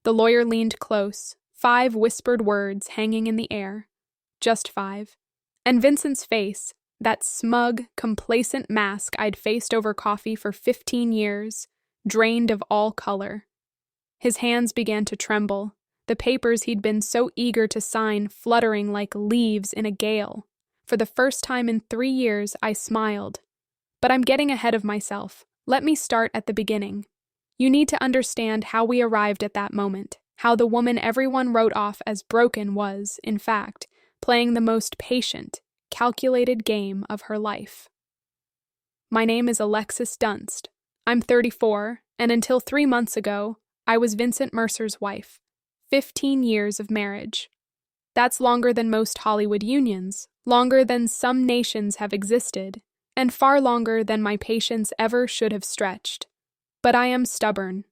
The lawyer leaned close, 5 whispered words hanging in the air. Just 5. And Vincent's face, that smug, complacent mask I'd faced over coffee for 15 years, drained of all color. His hands began to tremble, the papers he'd been so eager to sign fluttering like leaves in a gale. For the first time in 3 years, I smiled. But I'm getting ahead of myself. Let me start at the beginning. You need to understand how we arrived at that moment, how the woman everyone wrote off as broken was, in fact, playing the most patient, calculated game of her life. My name is Alexis Dunst. I'm 34, and until 3 months ago, I was Vincent Mercer's wife. 15 years of marriage. That's longer than most Hollywood unions, longer than some nations have existed, and far longer than my patience ever should have stretched. But I am stubborn,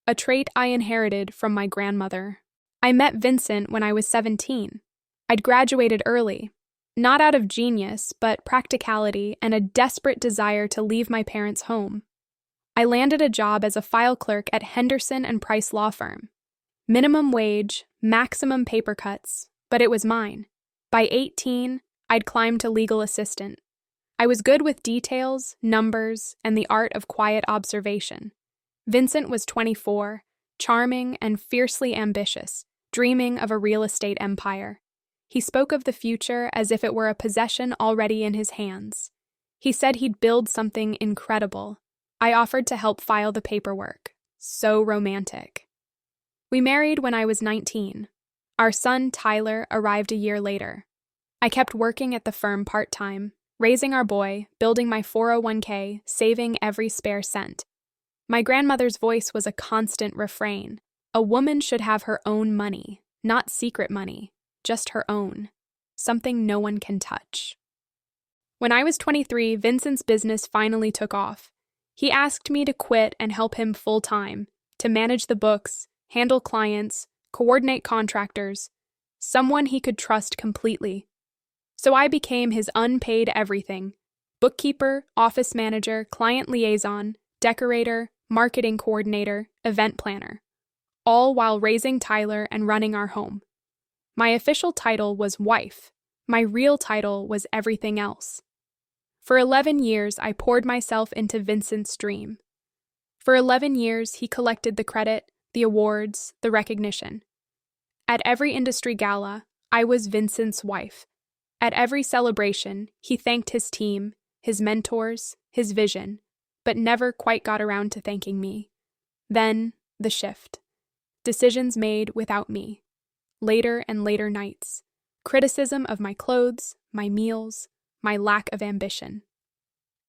a trait I inherited from my grandmother. I met Vincent when I was 17. I'd graduated early, not out of genius, but practicality and a desperate desire to leave my parents' home. I landed a job as a file clerk at Henderson and Price law firm. Minimum wage, maximum paper cuts, but it was mine. By 18, I'd climbed to legal assistant. I was good with details, numbers, and the art of quiet observation. Vincent was 24, charming and fiercely ambitious, dreaming of a real estate empire. He spoke of the future as if it were a possession already in his hands. He said he'd build something incredible. I offered to help file the paperwork. So romantic. We married when I was 19. Our son, Tyler, arrived a year later. I kept working at the firm part-time, raising our boy, building my 401k, saving every spare cent. My grandmother's voice was a constant refrain. A woman should have her own money, not secret money, just her own, something no one can touch. When I was 23, Vincent's business finally took off. He asked me to quit and help him full-time, to manage the books, handle clients, coordinate contractors, someone he could trust completely. So I became his unpaid everything: bookkeeper, office manager, client liaison, decorator, marketing coordinator, event planner, all while raising Tyler and running our home. My official title was wife. My real title was everything else. For 11 years, I poured myself into Vincent's dream. For 11 years, he collected the credit, the awards, the recognition. At every industry gala, I was Vincent's wife. At every celebration, he thanked his team, his mentors, his vision, but never quite got around to thanking me. Then, the shift. Decisions made without me. Later and later nights. Criticism of my clothes, my meals, my lack of ambition.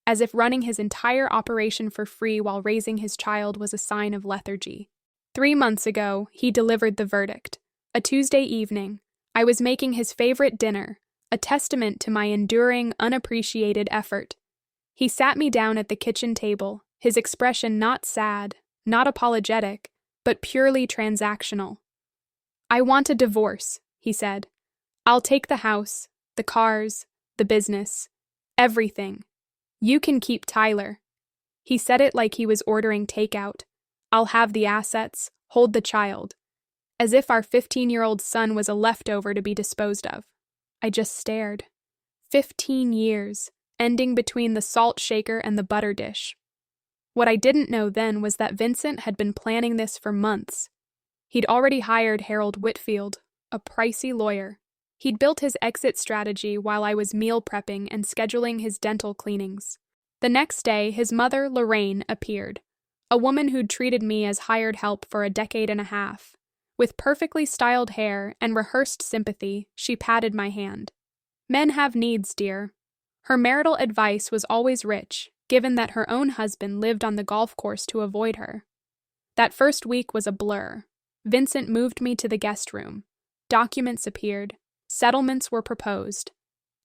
As if running his entire operation for free while raising his child was a sign of lethargy. 3 months ago, he delivered the verdict. A Tuesday evening, I was making his favorite dinner, a testament to my enduring, unappreciated effort. He sat me down at the kitchen table, his expression not sad, not apologetic, but purely transactional. "I want a divorce," he said. "I'll take the house, the cars, the business, everything. You can keep Tyler." He said it like he was ordering takeout. "I'll have the assets, hold the child." As if our 15-year-old son was a leftover to be disposed of. I just stared. 15 years, ending between the salt shaker and the butter dish. What I didn't know then was that Vincent had been planning this for months. He'd already hired Harold Whitfield, a pricey lawyer. He'd built his exit strategy while I was meal prepping and scheduling his dental cleanings. The next day, his mother, Lorraine, appeared, a woman who'd treated me as hired help for a decade and a half. With perfectly styled hair and rehearsed sympathy, she patted my hand. "Men have needs, dear." Her marital advice was always rich, given that her own husband lived on the golf course to avoid her. That first week was a blur. Vincent moved me to the guest room. Documents appeared. Settlements were proposed.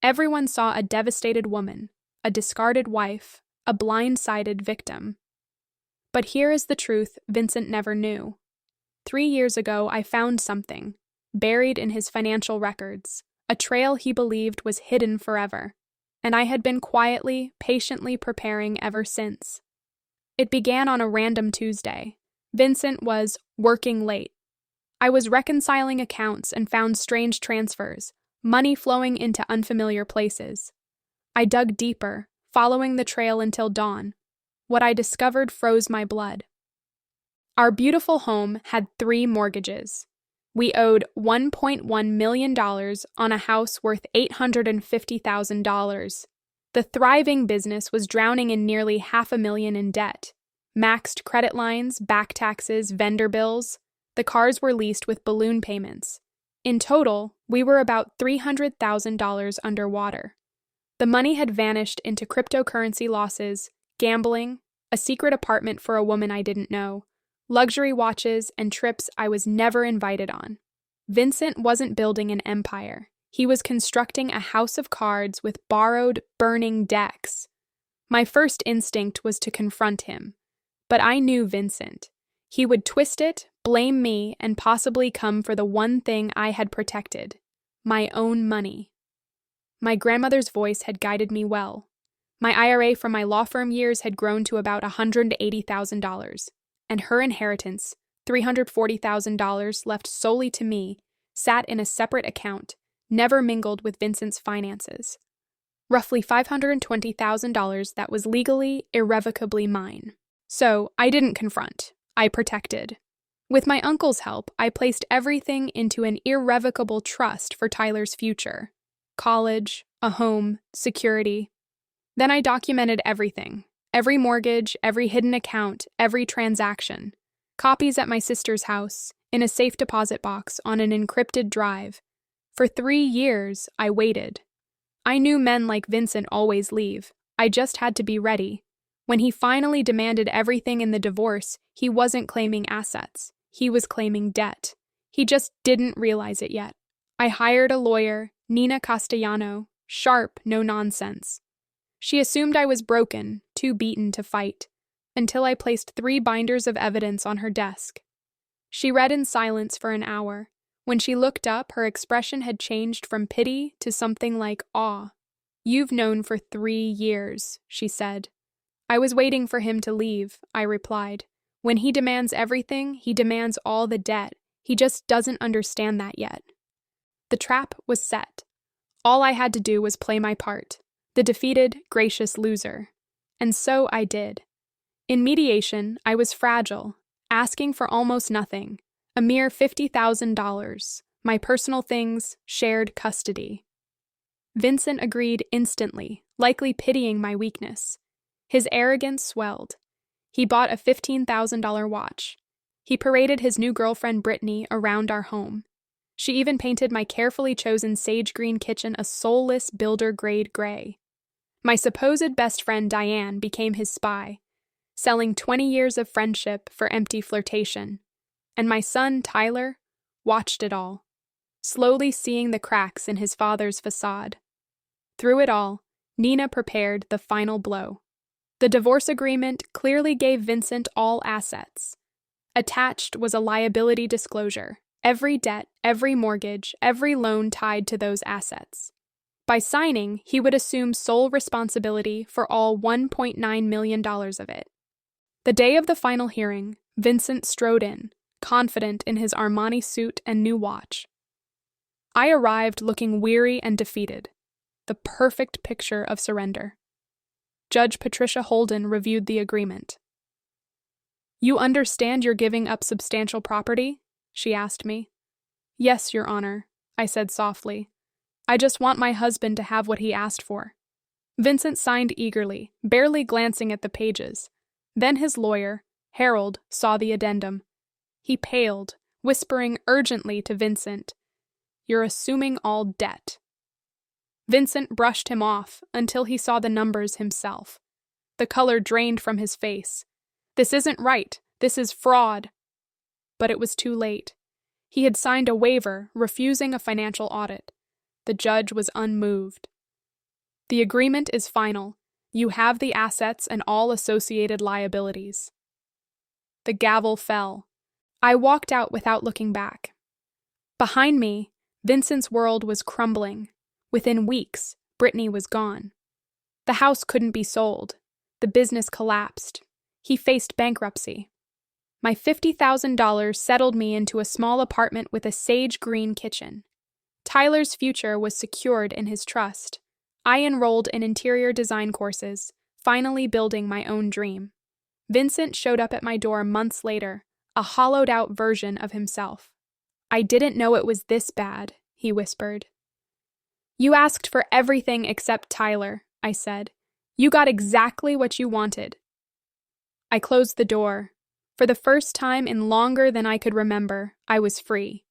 Everyone saw a devastated woman, a discarded wife, a blindsided victim. But here is the truth Vincent never knew. 3 years ago, I found something, buried in his financial records, a trail he believed was hidden forever, and I had been quietly, patiently preparing ever since. It began on a random Tuesday. Vincent was working late, I was reconciling accounts and found strange transfers, money flowing into unfamiliar places. I dug deeper, following the trail until dawn. What I discovered froze my blood. Our beautiful home had 3 mortgages. We owed $1.1 million on a house worth $850,000. The thriving business was drowning in nearly $500,000 in debt. Maxed credit lines, back taxes, vendor bills. The cars were leased with balloon payments. In total, we were about $300,000 underwater. The money had vanished into cryptocurrency losses, gambling, a secret apartment for a woman I didn't know, luxury watches, and trips I was never invited on. Vincent wasn't building an empire. He was constructing a house of cards with borrowed, burning decks. My first instinct was to confront him. But I knew Vincent. He would twist it, blame me, and possibly come for the one thing I had protected: my own money. My grandmother's voice had guided me well. My IRA from my law firm years had grown to about $180,000, and her inheritance, $340,000 left solely to me, sat in a separate account, never mingled with Vincent's finances. Roughly $520,000 that was legally, irrevocably mine. So I didn't confront. I protected. With my uncle's help, I placed everything into an irrevocable trust for Tyler's future. College, a home, security. Then I documented everything. Every mortgage, every hidden account, every transaction. Copies at my sister's house, in a safe deposit box on an encrypted drive. For 3 years, I waited. I knew men like Vincent always leave. I just had to be ready. When he finally demanded everything in the divorce, he wasn't claiming assets. He was claiming debt. He just didn't realize it yet. I hired a lawyer, Nina Castellano, sharp, no nonsense. She assumed I was broken, too beaten to fight, until I placed 3 binders of evidence on her desk. She read in silence for an hour. When she looked up, her expression had changed from pity to something like awe. "You've known for 3 years," she said. "I was waiting for him to leave," I replied. "When he demands everything, he demands all the debt. He just doesn't understand that yet." The trap was set. All I had to do was play my part, the defeated, gracious loser. And so I did. In mediation, I was fragile, asking for almost nothing, a mere $50,000, my personal things, shared custody. Vincent agreed instantly, likely pitying my weakness. His arrogance swelled. He bought a $15,000 watch. He paraded his new girlfriend Brittany around our home. She even painted my carefully chosen sage green kitchen a soulless builder-grade gray. My supposed best friend Diane became his spy, selling 20 years of friendship for empty flirtation. And my son, Tyler, watched it all, slowly seeing the cracks in his father's facade. Through it all, Nina prepared the final blow. The divorce agreement clearly gave Vincent all assets. Attached was a liability disclosure, every debt, every mortgage, every loan tied to those assets. By signing, he would assume sole responsibility for all $1.9 million of it. The day of the final hearing, Vincent strode in, confident in his Armani suit and new watch. I arrived looking weary and defeated, the perfect picture of surrender. Judge Patricia Holden reviewed the agreement. "You understand you're giving up substantial property?" she asked me. "Yes, Your Honor," I said softly. "I just want my husband to have what he asked for." Vincent signed eagerly, barely glancing at the pages. Then his lawyer, Harold, saw the addendum. He paled, whispering urgently to Vincent, "You're assuming all debt." Vincent brushed him off until he saw the numbers himself. The color drained from his face. "This isn't right. This is fraud." But it was too late. He had signed a waiver refusing a financial audit. The judge was unmoved. "The agreement is final. You have the assets and all associated liabilities." The gavel fell. I walked out without looking back. Behind me, Vincent's world was crumbling. Within weeks, Brittany was gone. The house couldn't be sold. The business collapsed. He faced bankruptcy. My $50,000 settled me into a small apartment with a sage green kitchen. Tyler's future was secured in his trust. I enrolled in interior design courses, finally building my own dream. Vincent showed up at my door months later, a hollowed-out version of himself. "I didn't know it was this bad," he whispered. "You asked for everything except Tyler," I said. "You got exactly what you wanted." I closed the door. For the first time in longer than I could remember, I was free.